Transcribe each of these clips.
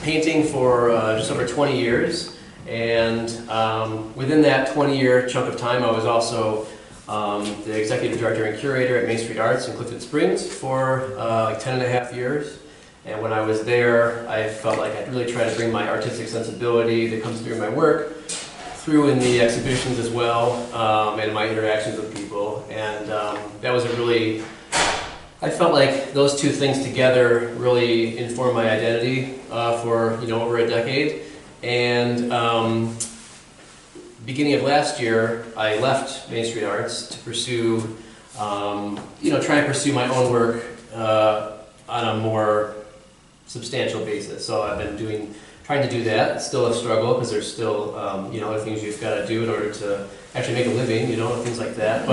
Painting for just over 20 years, and within that 20-year chunk of time I was also the executive director and curator at Main Street Arts in Clifton Springs for like 10 and a half years. And when I was there, I felt like I'd really try to bring my artistic sensibility that comes through in my work through in the exhibitions as well, and my interactions with people. And that was a really, I felt like those two things together really informed my identity for over a decade. And beginning of last year, I left Main Street Arts to pursue, try and pursue my own work on a more substantial basis. So I've been trying to do that. It's still a struggle because there's still other things you've got to do in order to actually make a living, things like that.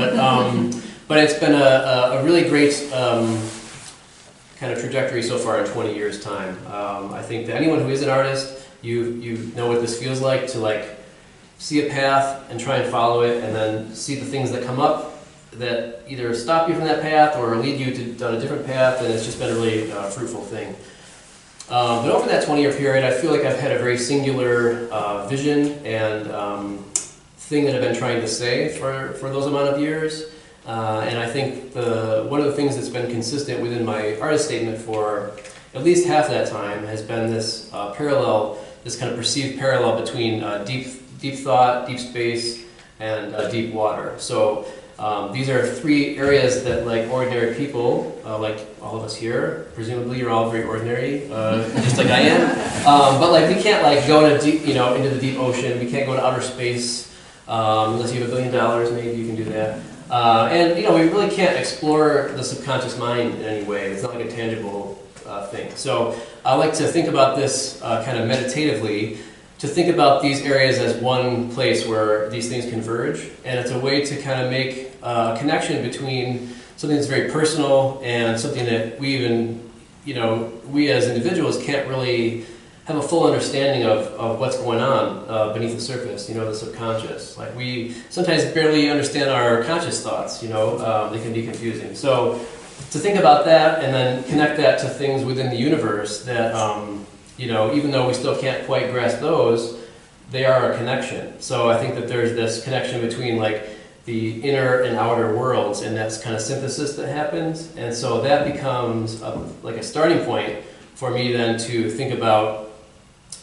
But it's been a really great kind of trajectory so far in 20 years' time. I think that anyone who is an artist, you know what this feels like to see a path and try and follow it, and then see the things that come up that either stop you from that path or lead you down a different path, and it's just been a really fruitful thing. But over that 20-year period, I feel like I've had a very singular vision and thing that I've been trying to say for those amount of years. And I think one of the things that's been consistent within my artist statement for at least half that time has been this this kind of perceived parallel between deep thought, deep space, and deep water. So these are three areas that, like ordinary people, like all of us here, presumably you're all very ordinary, just like I am. But we can't go into into the deep ocean. We can't go to outer space unless you have $1 billion. Maybe you can do that. And we really can't explore the subconscious mind in any way. It's not like a tangible thing. So I like to think about this kind of meditatively, to think about these areas as one place where these things converge, and it's a way to kind of make a connection between something that's very personal and something that we as individuals can't really have a full understanding of what's going on beneath the surface, the subconscious. We sometimes barely understand our conscious thoughts, they can be confusing. So to think about that and then connect that to things within the universe that, even though we still can't quite grasp those, they are a connection. So I think that there's this connection between the inner and outer worlds, and that's kind of synthesis that happens. And so that becomes a starting point for me then to think about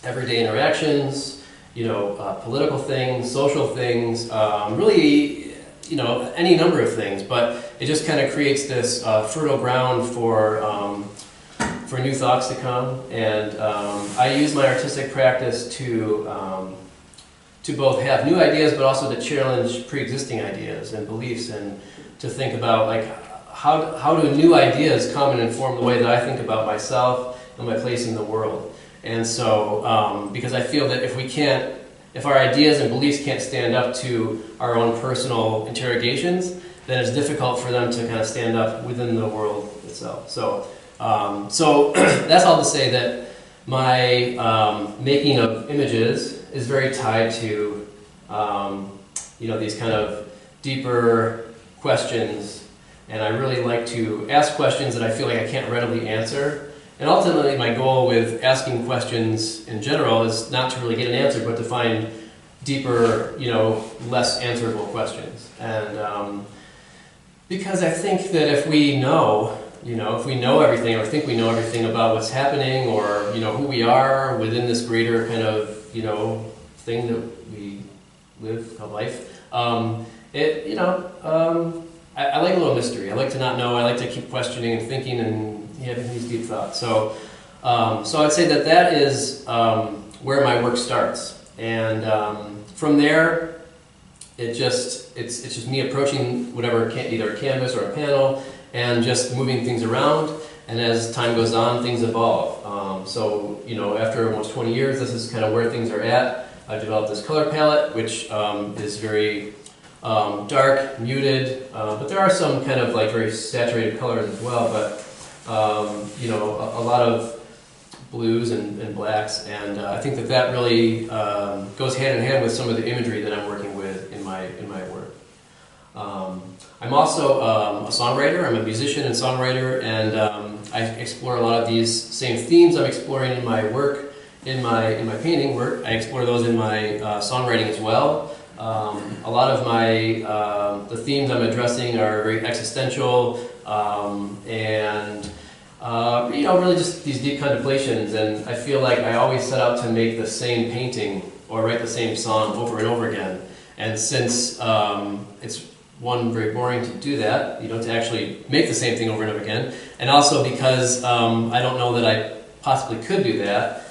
everyday interactions, political things, social things, really, any number of things. But it just kind of creates this fertile ground for new thoughts to come. And I use my artistic practice to both have new ideas, but also to challenge pre-existing ideas and beliefs, and to think about how do new ideas come and inform the way that I think about myself and my place in the world. And so, because I feel that if our ideas and beliefs can't stand up to our own personal interrogations, then it's difficult for them to kind of stand up within the world itself. So that's all to say that my making of images is very tied to these kind of deeper questions, and I really like to ask questions that I feel like I can't readily answer. And ultimately, my goal with asking questions in general is not to really get an answer, but to find deeper, less answerable questions. And because I think that if we know everything, or think we know everything about what's happening, or who we are within this greater kind of thing that we live called life, I like a little mystery. I like to not know. I like to keep questioning and thinking and having these deep thoughts. So I'd say that is where my work starts, and from there, it's just me approaching whatever, either a canvas or a panel, and just moving things around. And as time goes on, things evolve. After almost 20 years, this is kind of where things are at. I've developed this color palette, which is very dark, muted, but there are some kind of very saturated colors as well. But a lot of blues and blacks, and I think that really goes hand in hand with some of the imagery that I'm working with in my work. I'm also a songwriter. I'm a musician and songwriter, and I explore a lot of these same themes I'm exploring in my work, in my painting work. I explore those in my songwriting as well. A lot of my the themes I'm addressing are very existential and really just these deep contemplations. And I feel like I always set out to make the same painting or write the same song over and over again. And since it's very boring to do that, to actually make the same thing over and over again, and also because I don't know that I possibly could do that,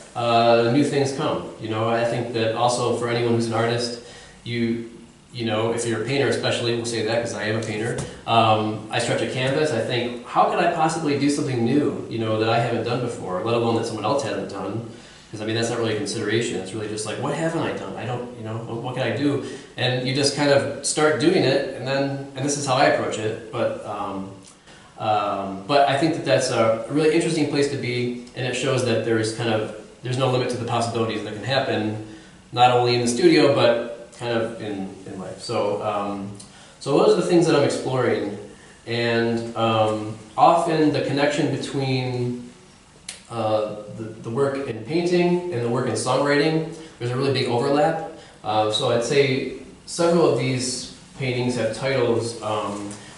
new things come. I think that also for anyone who's an artist, if you're a painter especially, we'll say that because I am a painter, I stretch a canvas, I think, how could I possibly do something new, that I haven't done before, let alone that someone else hasn't done? Because that's not really a consideration. It's really just like, what haven't I done? I don't, what can I do? And you just kind of start doing it, and this is how I approach it. But I think that that's a really interesting place to be, and it shows that there's no limit to the possibilities that can happen, not only in the studio, but kind of in life. So those are the things that I'm exploring, and often the connection between the work in painting and the work in songwriting, there's a really big overlap. So I'd say several of these paintings have titles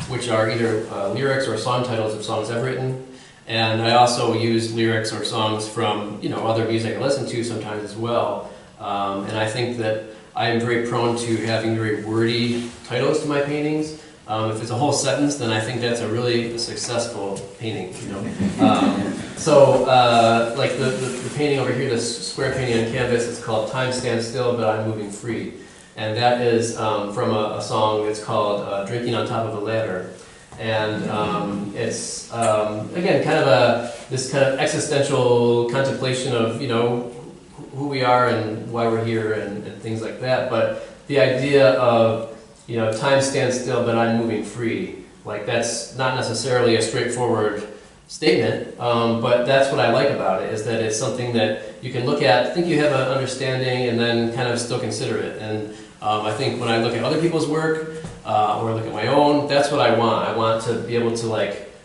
which are either lyrics or song titles of songs I've written. And I also use lyrics or songs from other music I listen to sometimes as well. And I think that I am very prone to having very wordy titles to my paintings. If it's a whole sentence, then I think that's a really successful painting. Like the painting over here, this square painting on canvas, it's called "Time Stands Still, But I'm Moving Free," and that is from a song that's called "Drinking on Top of a Ladder," and it's again this kind of existential contemplation of who we are and why we're here and things like that. But the idea of time stands still, but I'm moving free. Like, that's not necessarily a straightforward statement, but that's what I like about it, is that it's something that you can look at, think you have an understanding, and then kind of still consider it. And I think when I look at other people's work, or look at my own, that's what I want. I want to be able to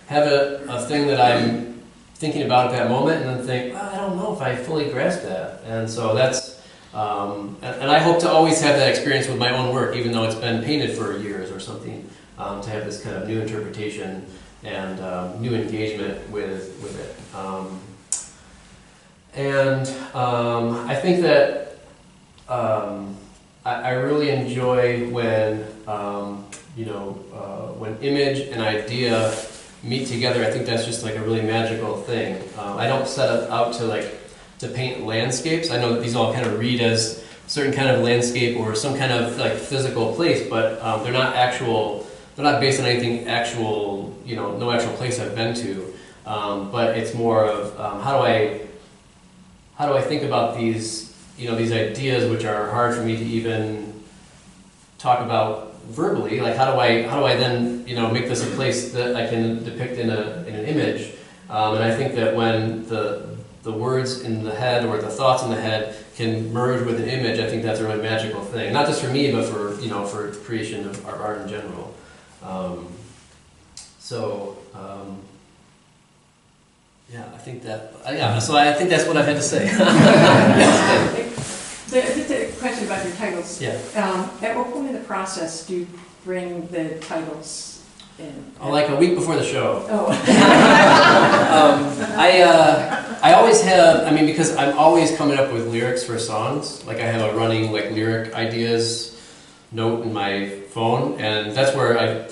have a thing that I'm thinking about at that moment, and then think, I don't know if I fully grasp that. And so that's and I hope to always have that experience with my own work, even though it's been painted for years or something, to have this kind of new interpretation and new engagement with it. I think that I really enjoy when when image and idea meet together. I think that's just a really magical thing. I don't set out to paint landscapes. I know that these all kind of read as a certain kind of landscape or some kind of physical place, but they're not actual. They're not based on anything actual. No actual place I've been to. But it's more of how do I think about these these ideas which are hard for me to even talk about verbally. How do I then make this a place that I can depict in an image? And I think that when the words in the head or the thoughts in the head can merge with an image, I think that's a really magical thing. Not just for me, but for for creation of our art in general. I think that So I think that's what I've had to say. Just a question about your titles. Yeah. At what point in the process do you bring the titles in? A week before the show. Oh. I always have, because I'm always coming up with lyrics for songs. I have a running lyric ideas note in my phone, and that's where I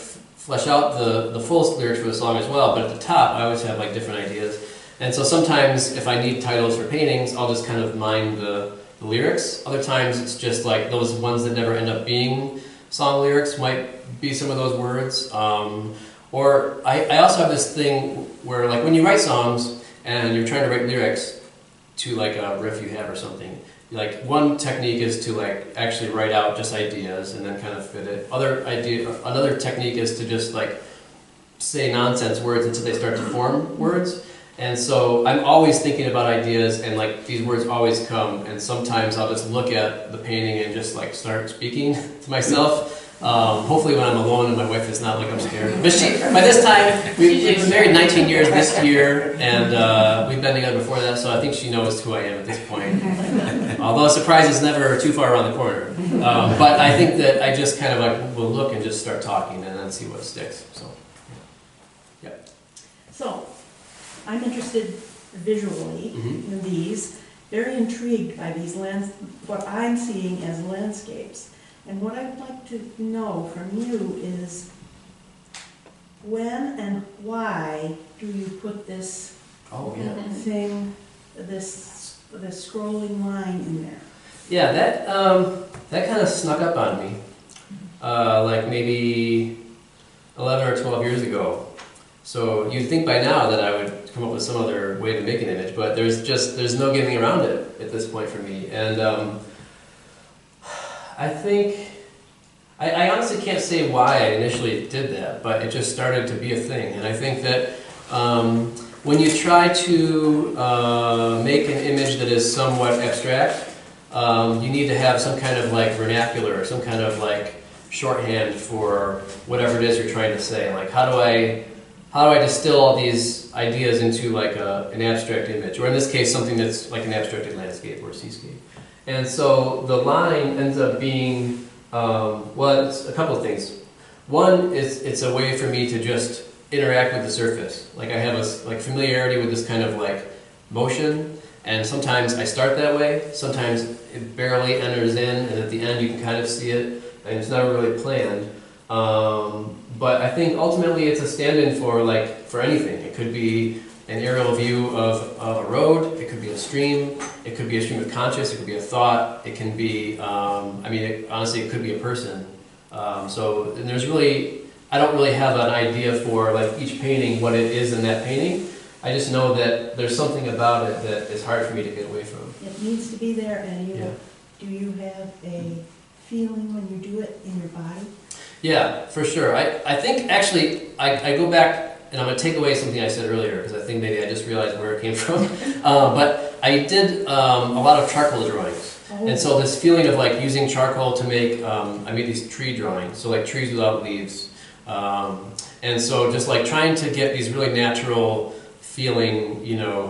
flesh out the full lyrics for the song as well. But at the top, I always have different ideas. And so sometimes if I need titles for paintings, I'll just kind of mine the lyrics. Other times it's just those ones that never end up being song lyrics might be some of those words. Or I also have this thing where when you write songs and you're trying to write lyrics to a riff you have or something, one technique is to actually write out just ideas and then kind of fit it. Another technique is to just say nonsense words until they start to form words. And so I'm always thinking about ideas, and these words always come, and sometimes I'll just look at the painting and just start speaking to myself. Hopefully when I'm alone and my wife is not like upstairs. But by this time, we've been married 19 years this year, and we've been together before that, so I think she knows who I am at this point. Although a surprise is never too far around the corner. But I think that I just kind of like will look and just start talking and then see what sticks. So, yeah. So, I'm interested visually in these, very intrigued by these what I'm seeing as landscapes. And what I'd like to know from you is, when and why do you put this thing, this scrolling line in there? Yeah, that kind of snuck up on me, like maybe 11 or 12 years ago. So you'd think by now that I would come up with some other way to make an image, but there's no getting around it at this point for me. And I think, I honestly can't say why I initially did that, but it just started to be a thing. And I think that when you try to make an image that is somewhat abstract, you need to have some kind of like vernacular, or some kind of like shorthand for whatever it is you're trying to say. Like, how do I distill all these ideas into like an abstract image, or in this case, something that's like an abstracted landscape or seascape. And so the line ends up being, well, it's a couple of things. One is it's a way for me to just interact with the surface. Like I have a like familiarity with this kind of like motion, and sometimes I start that way, sometimes it barely enters in, and at the end you can kind of see it, and it's never really planned. But I think ultimately it's a stand-in for anything. It could be an aerial view of a road, it could be a stream, it could be a stream of conscious, it could be a thought, it can be, honestly it could be a person. So and there's really, I don't really have an idea for like each painting, what it is in that painting. I just know that there's something about it that is hard for me to get away from. It needs to be there, and do you have a feeling when you do it in your body? Yeah, for sure. I think actually, I go back, and I'm going to take away something I said earlier, because I think maybe I just realized where it came from. But I did a lot of charcoal drawings. And so this feeling of like using charcoal to make, I made these tree drawings, so like trees without leaves. And so just like trying to get these really natural feeling,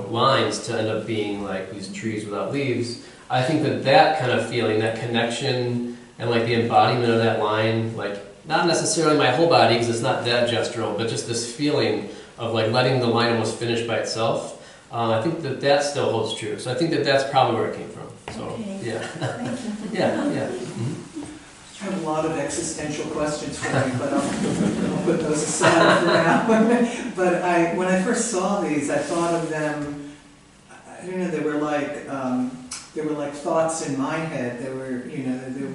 lines to end up being like these trees without leaves. I think that kind of feeling, that connection, and like the embodiment of that line, like not necessarily my whole body because it's not that gestural, but just this feeling of like letting the line almost finish by itself. I think that still holds true. So I think that's probably where it came from. So okay. Yeah, yeah. Mm-hmm. I have a lot of existential questions for you, but I'll put those aside for now. But when I first saw these, I thought of them. I don't know. They were like thoughts in my head. There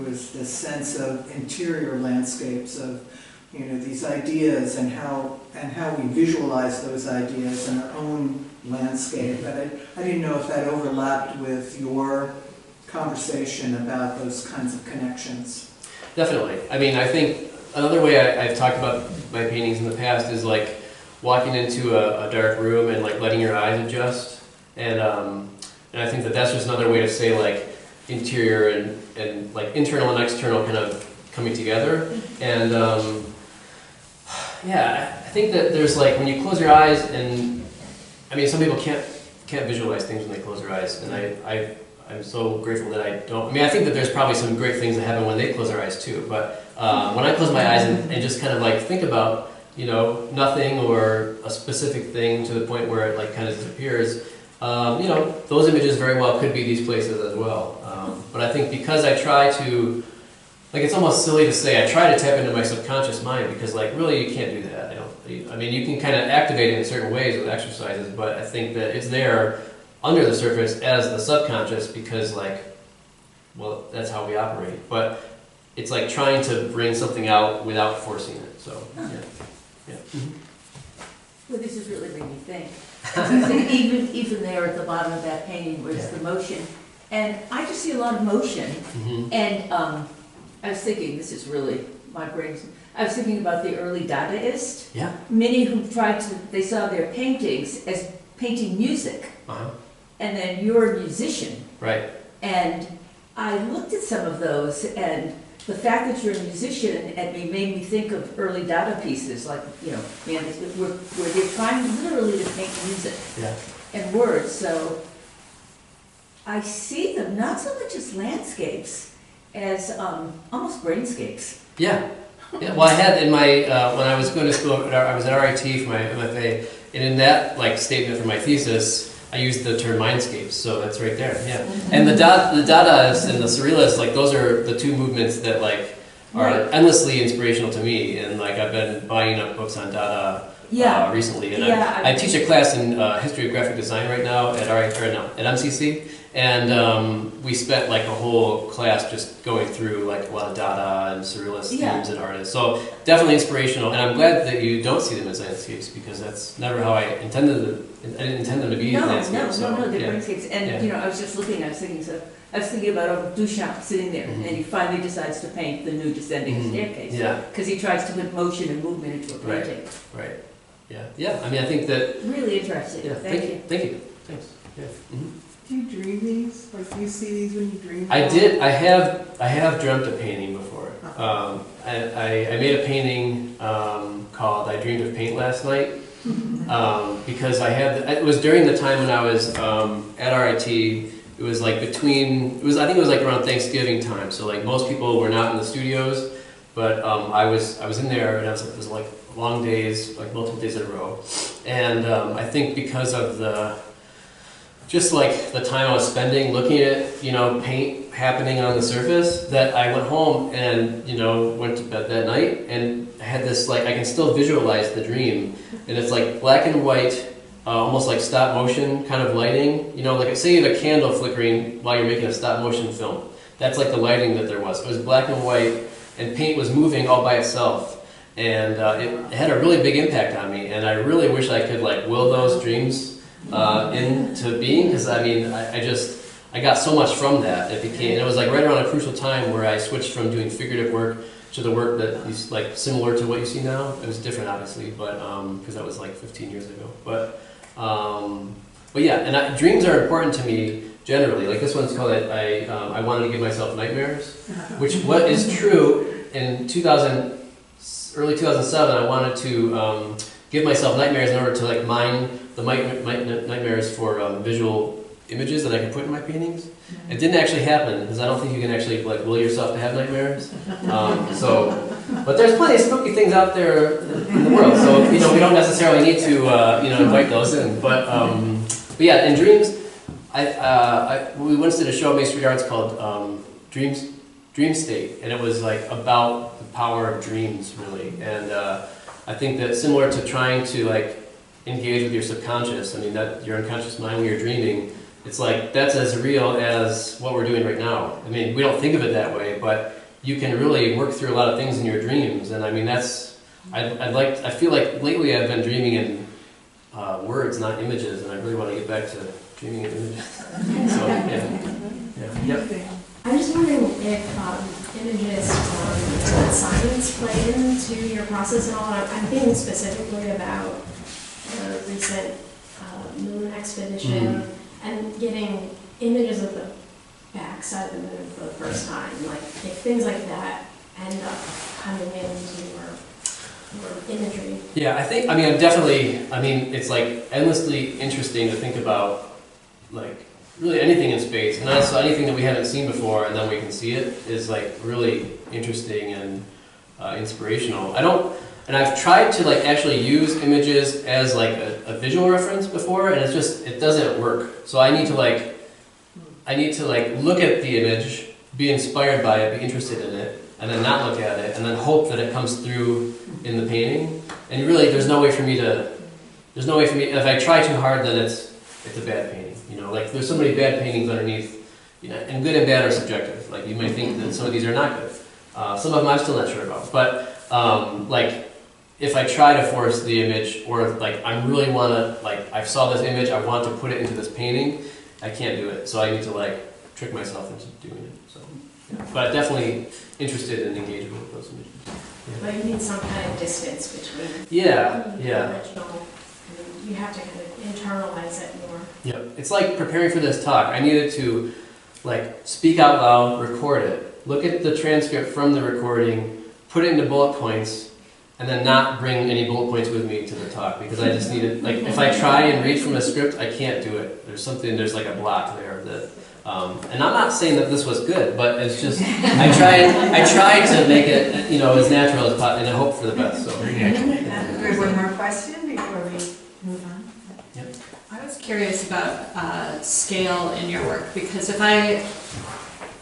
was this sense of interior landscapes of, these ideas and how we visualize those ideas in our own landscape. But I didn't know if that overlapped with your conversation about those kinds of connections. Definitely. I mean, I think another way I've talked about my paintings in the past is like walking into a dark room and like letting your eyes adjust. And I think that's just another way to say like interior and like internal and external kind of coming together. And I think that there's like when you close your eyes, and I mean some people can't visualize things when they close their eyes, and I'm so grateful that I don't. I mean, I think that there's probably some great things that happen when they close their eyes too, but when I close my eyes and just kind of like think about, nothing or a specific thing to the point where it like kind of disappears, those images very well could be these places as well. But I think because I try to, like it's almost silly to say I try to tap into my subconscious mind, because like really you can't do that. I mean, you can kind of activate it in certain ways with exercises, but I think that it's there under the surface as the subconscious because that's how we operate. But it's like trying to bring something out without forcing it. So, yeah. Mm-hmm. Well, this is really making me think. So even there at the bottom of that painting was the motion. And I just see a lot of motion. Mm-hmm. And I was thinking, this is really my brain. I was thinking about the early Dadaists. Yeah. Many who they saw their paintings as painting music. Uh-huh. And then you're a musician. Right. And I looked at some of those, and the fact that you're a musician and it made me think of early Dada pieces, like, you know, man, where they're trying literally to paint music Yeah. and words. So I see them not so much as landscapes as almost brainscapes. Yeah. Yeah. Well, I had in my when I was going to school, I was at RIT for my MFA, and in that like statement for my thesis, I used the term mindscapes. So that's right there. Yeah. And the Dadaists and the Surrealists, like those are the two movements that like are Right. endlessly inspirational to me. And like I've been buying up books on Dada recently, and Yeah, I teach a class in history of graphic design right now at at MCC. And we spent like a whole class just going through like a lot of Dada and Surrealist Yeah. themes and artists. So definitely inspirational, and I'm glad that you don't see them as landscapes because that's never how I intended them. I didn't intend them to be landscapes. No, they're yeah. brainscapes. And, Yeah. you know, I was just looking, I was thinking about Duchamp sitting there, Mhm. and he finally decides to paint the new descending Mhm. staircase. Yeah, Because he tries to put motion and movement into a Right. painting. right. Yeah, yeah. I mean, I think that. Really interesting. Yeah. Thank you. Thank you. Thanks. Yeah. Mhm. Do you dream these? Like, do you see these when you dream? I did. I have dreamt a painting before. I made a painting called "I Dreamed of Paint Last Night" because I had. It was during the time when I was at RIT. It was like between. It was. I think it was like around Thanksgiving time. So like most people were not in the studios, but I was in there, and it was like long days, like multiple days in a row, and I think because of just like the time I was spending looking at, you know, paint happening on the surface, that I went home and, you know, went to bed that night and I had this, like, I can still visualize the dream. And it's like black and white, almost like stop motion kind of lighting. You know, like say you have a candle flickering while you're making a stop motion film. That's like the lighting that there was. It was black and white and paint was moving all by itself. And it had a really big impact on me. And I really wish I could like will those dreams into being, because I mean, I got so much from that. It was like right around a crucial time where I switched from doing figurative work to the work that is like similar to what you see now. It was different, obviously, but because that was like 15 years ago. But yeah, and dreams are important to me generally. Like this one's called I wanted to give myself nightmares, which what is true in early 2007. I wanted to give myself nightmares in order to like mine the nightmares for visual images that I can put in my paintings. It didn't actually happen because I don't think you can actually like will yourself to have nightmares. But there's plenty of spooky things out there in the world, so you know we don't necessarily need to invite those in. But yeah, in dreams, we once did a show at Main Street Arts called Dream State, and it was like about the power of dreams, really. And I think that similar to trying to like engage with your subconscious, I mean that your unconscious mind when you're dreaming, it's like that's as real as what we're doing right now. I mean, we don't think of it that way, but you can really work through a lot of things in your dreams. And I mean, that's I feel like lately I've been dreaming in words, not images, and I really want to get back to dreaming in images. So yeah. Yep. I'm just wondering if images from science play into your process at all. I'm thinking specifically about the recent moon expedition and getting images of the backside of the moon for the first time. Like if things like that end up coming into your imagery. Yeah, I mean, it's like endlessly interesting to think about, like, really anything in space, and also anything that we haven't seen before, and then we can see it, is like really interesting and inspirational. And I've tried to like actually use images as like a visual reference before, and it doesn't work. So I need to like look at the image, be inspired by it, be interested in it, and then not look at it, and then hope that it comes through in the painting. And really, there's no way for me, if I try too hard, then it's a bad painting. You know, like there's so many bad paintings underneath, you know, and good and bad are subjective. Like you might think that some of these are not good. Some of them I'm still not sure about. But like if I try to force the image, or like I really want to, like I saw this image, I want to put it into this painting, I can't do it. So I need to like trick myself into doing it. So, yeah. But definitely interested in engaging with those images. Yeah. But you need some kind of distance between Yeah. the original, and you have to kind of internalize it more. Yeah, it's like preparing for this talk. I needed to like speak out loud, record it, look at the transcript from the recording, put it into bullet points, and then not bring any bullet points with me to the talk, because I just need it. Like, if I try and read from a script, I can't do it. There's like a block there that. And I'm not saying that this was good, but it's just I tried to make it as natural as possible, and I hope for the best. So. There's one more question before we move on. I was curious about scale in your work, because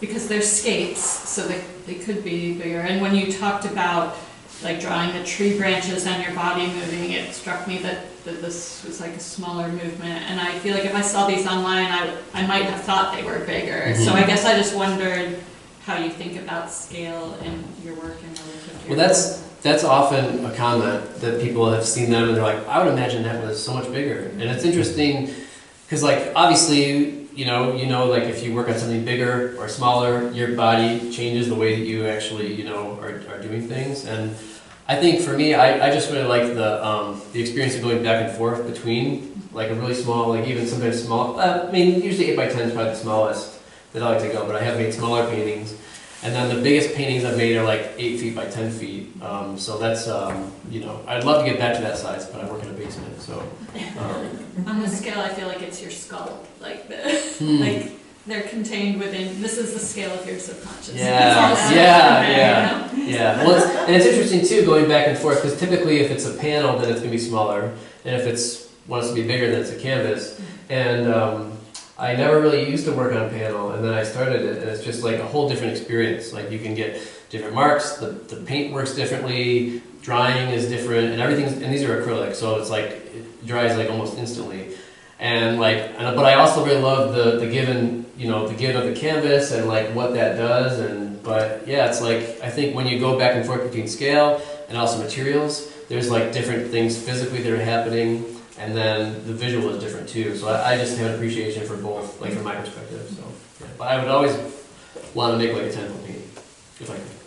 because they're scapes, so they could be bigger. And when you talked about like drawing the tree branches and your body moving, it struck me that this was like a smaller movement. And I feel like if I saw these online, I might have thought they were bigger. Mm-hmm. So I guess I just wondered how you think about scale in your work and relative to your work. That's often a comment that people have seen them and they're like, I would imagine that was so much bigger. And it's interesting because, like, obviously, like if you work on something bigger or smaller, your body changes the way that you actually, are doing things. And I think for me, I just really like the experience of going back and forth between like a really small, like even sometimes small. Usually 8 by 10 is probably the smallest that I like to go, but I have made smaller paintings. And then the biggest paintings I've made are like 8 feet by 10 feet. So that's, I'd love to get back to that size, but I work in a basement, so. On the scale, I feel like it's your skull, like they're contained within. This is the scale of your subconscious. Yeah. Well, and it's interesting too, going back and forth, because typically if it's a panel, then it's gonna be smaller, and if it's wants to be bigger, then it's a canvas. And I never really used to work on panel, and then I started it, and it's just like a whole different experience. Like you can get different marks, the paint works differently, drying is different, and these are acrylic, so it's like it dries like almost instantly. But I also really love the given, the give of the canvas and like what that does. But yeah, it's like I think when you go back and forth between scale and also materials, there's like different things physically that are happening. And then the visual is different too. So I just have an appreciation for both, like from my perspective. So, yeah. But I would always want to make like a 10-foot painting, if I could.